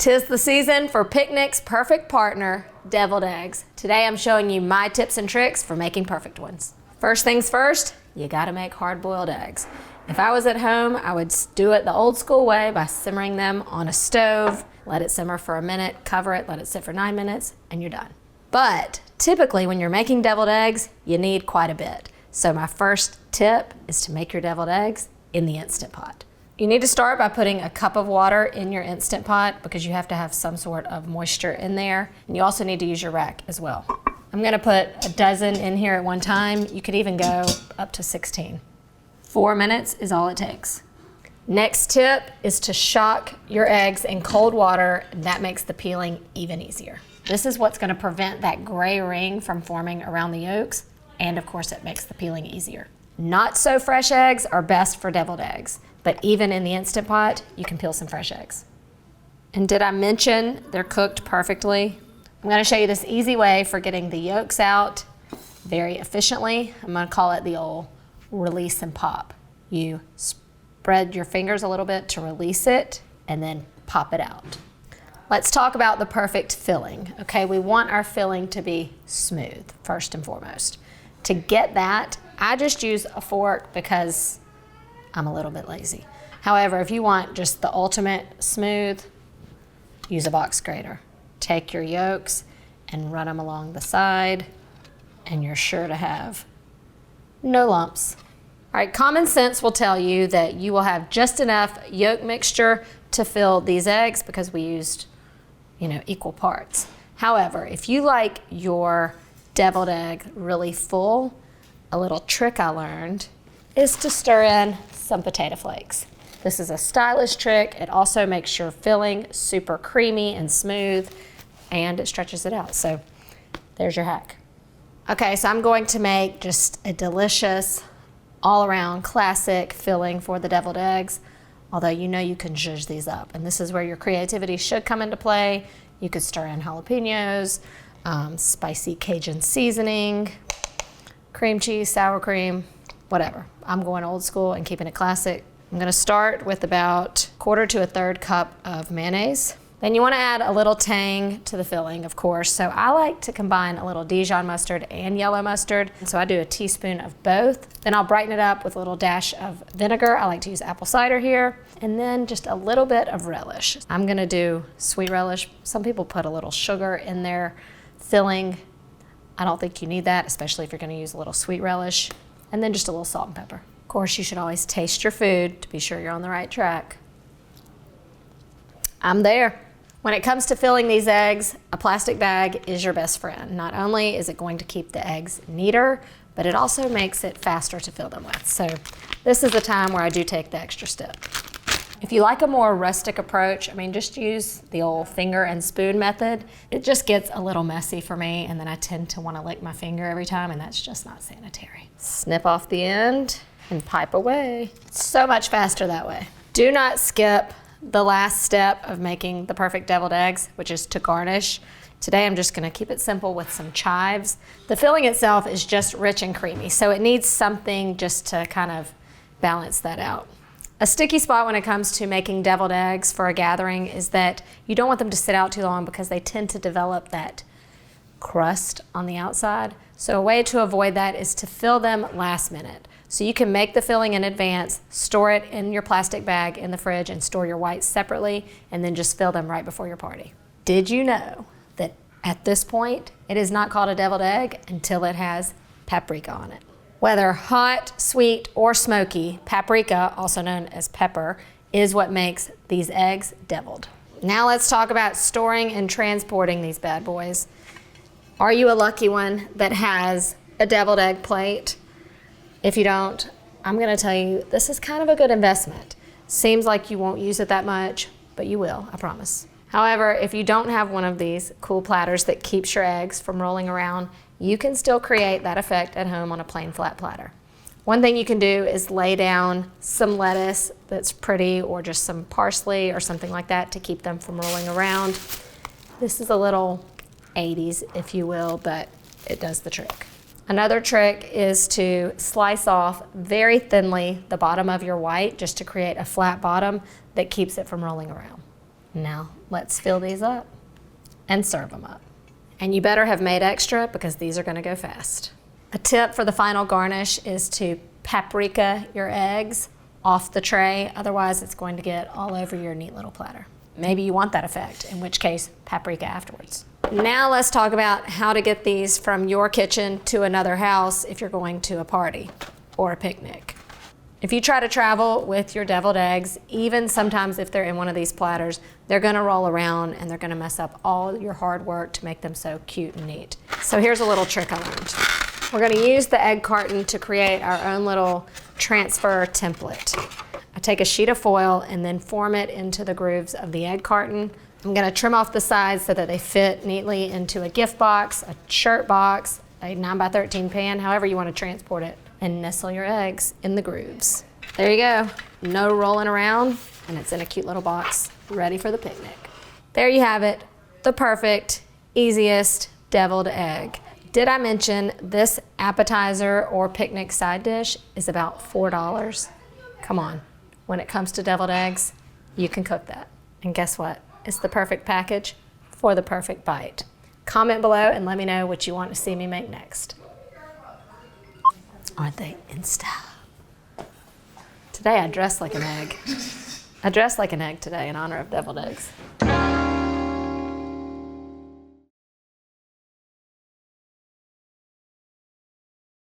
'Tis the season for picnic's perfect partner, deviled eggs. Today I'm showing you my tips and tricks for making perfect ones. First things first, you gotta make hard-boiled eggs. If I was at home, I would do it the old school way by simmering them on a stove, let it simmer for a minute, cover it, let it sit for 9 minutes, and you're done. But typically when you're making deviled eggs, you need quite a bit. So my first tip is to make your deviled eggs in the Instant Pot. You need to start by putting a cup of water in your Instant Pot because you have to have some sort of moisture in there. And you also need to use your rack as well. I'm gonna put a dozen in here at one time. You could even go up to 16. 4 minutes is all it takes. Next tip is to shock your eggs in cold water. That makes the peeling even easier. This is what's gonna prevent that gray ring from forming around the yolks. And of course it makes the peeling easier. Not so fresh eggs are best for deviled eggs. But even in the Instant Pot, you can peel some fresh eggs. And did I mention they're cooked perfectly? I'm gonna show you this easy way for getting the yolks out very efficiently. I'm gonna call it the old release and pop. You spread your fingers a little bit to release it and then pop it out. Let's talk about the perfect filling. Okay, we want our filling to be smooth, first and foremost. To get that, I just use a fork because I'm a little bit lazy. However, if you want just the ultimate smooth, use a box grater. Take your yolks and run them along the side, and you're sure to have no lumps. All right, common sense will tell you that you will have just enough yolk mixture to fill these eggs because we used, equal parts. However, if you like your deviled egg really full, a little trick I learned is to stir in some potato flakes. This is a stylish trick. It also makes your filling super creamy and smooth, and it stretches it out. So there's your hack. Okay, so I'm going to make just a delicious, all-around classic filling for the deviled eggs, although you can zhuzh these up. And this is where your creativity should come into play. You could stir in jalapenos, spicy Cajun seasoning, cream cheese, sour cream, whatever. I'm going old school and keeping it classic. I'm gonna start with about 1/4 to 1/3 cup of mayonnaise. Then you wanna add a little tang to the filling, of course. So I like to combine a little Dijon mustard and yellow mustard. So I do a teaspoon of both. Then I'll brighten it up with a little dash of vinegar. I like to use apple cider here. And then just a little bit of relish. I'm gonna do sweet relish. Some people put a little sugar in their filling. I don't think you need that, especially if you're gonna use a little sweet relish. And then just a little salt and pepper. Of course, you should always taste your food to be sure you're on the right track. I'm there. When it comes to filling these eggs, a plastic bag is your best friend. Not only is it going to keep the eggs neater, but it also makes it faster to fill them with. So this is the time where I do take the extra step. If you like a more rustic approach, just use the old finger and spoon method. It just gets a little messy for me, and then I tend to want to lick my finger every time, and that's just not sanitary. Snip off the end and pipe away. So much faster that way. Do not skip the last step of making the perfect deviled eggs, which is to garnish. Today I'm just gonna keep it simple with some chives. The filling itself is just rich and creamy, so it needs something just to kind of balance that out. A sticky spot when it comes to making deviled eggs for a gathering is that you don't want them to sit out too long because they tend to develop that crust on the outside. So a way to avoid that is to fill them last minute. So you can make the filling in advance, store it in your plastic bag in the fridge, and store your whites separately, and then just fill them right before your party. Did you know that at this point, it is not called a deviled egg until it has paprika on it? Whether hot, sweet, or smoky, paprika, also known as pepper, is what makes these eggs deviled. Now let's talk about storing and transporting these bad boys. Are you a lucky one that has a deviled egg plate? If you don't, I'm gonna tell you, this is kind of a good investment. Seems like you won't use it that much, but you will, I promise. However, if you don't have one of these cool platters that keeps your eggs from rolling around, you can still create that effect at home on a plain flat platter. One thing you can do is lay down some lettuce that's pretty, or just some parsley or something like that to keep them from rolling around. This is a little 80s, if you will, but it does the trick. Another trick is to slice off very thinly the bottom of your white just to create a flat bottom that keeps it from rolling around. Now let's fill these up and serve them up. And you better have made extra because these are gonna go fast. A tip for the final garnish is to paprika your eggs off the tray, otherwise it's going to get all over your neat little platter. Maybe you want that effect, in which case paprika afterwards. Now let's talk about how to get these from your kitchen to another house if you're going to a party or a picnic. If you try to travel with your deviled eggs, even sometimes if they're in one of these platters, they're gonna roll around and they're gonna mess up all your hard work to make them so cute and neat. So here's a little trick I learned. We're gonna use the egg carton to create our own little transfer template. I take a sheet of foil and then form it into the grooves of the egg carton. I'm gonna trim off the sides so that they fit neatly into a gift box, a shirt box, a 9x13 pan, however you wanna transport it, and nestle your eggs in the grooves. There you go, no rolling around, and it's in a cute little box, ready for the picnic. There you have it, the perfect, easiest deviled egg. Did I mention this appetizer or picnic side dish is about $4? Come on, when it comes to deviled eggs, you can cook that. And guess what? It's the perfect package for the perfect bite. Comment below and let me know what you want to see me make next. Aren't they in style? Today I dressed like an egg. I dressed like an egg today in honor of deviled eggs.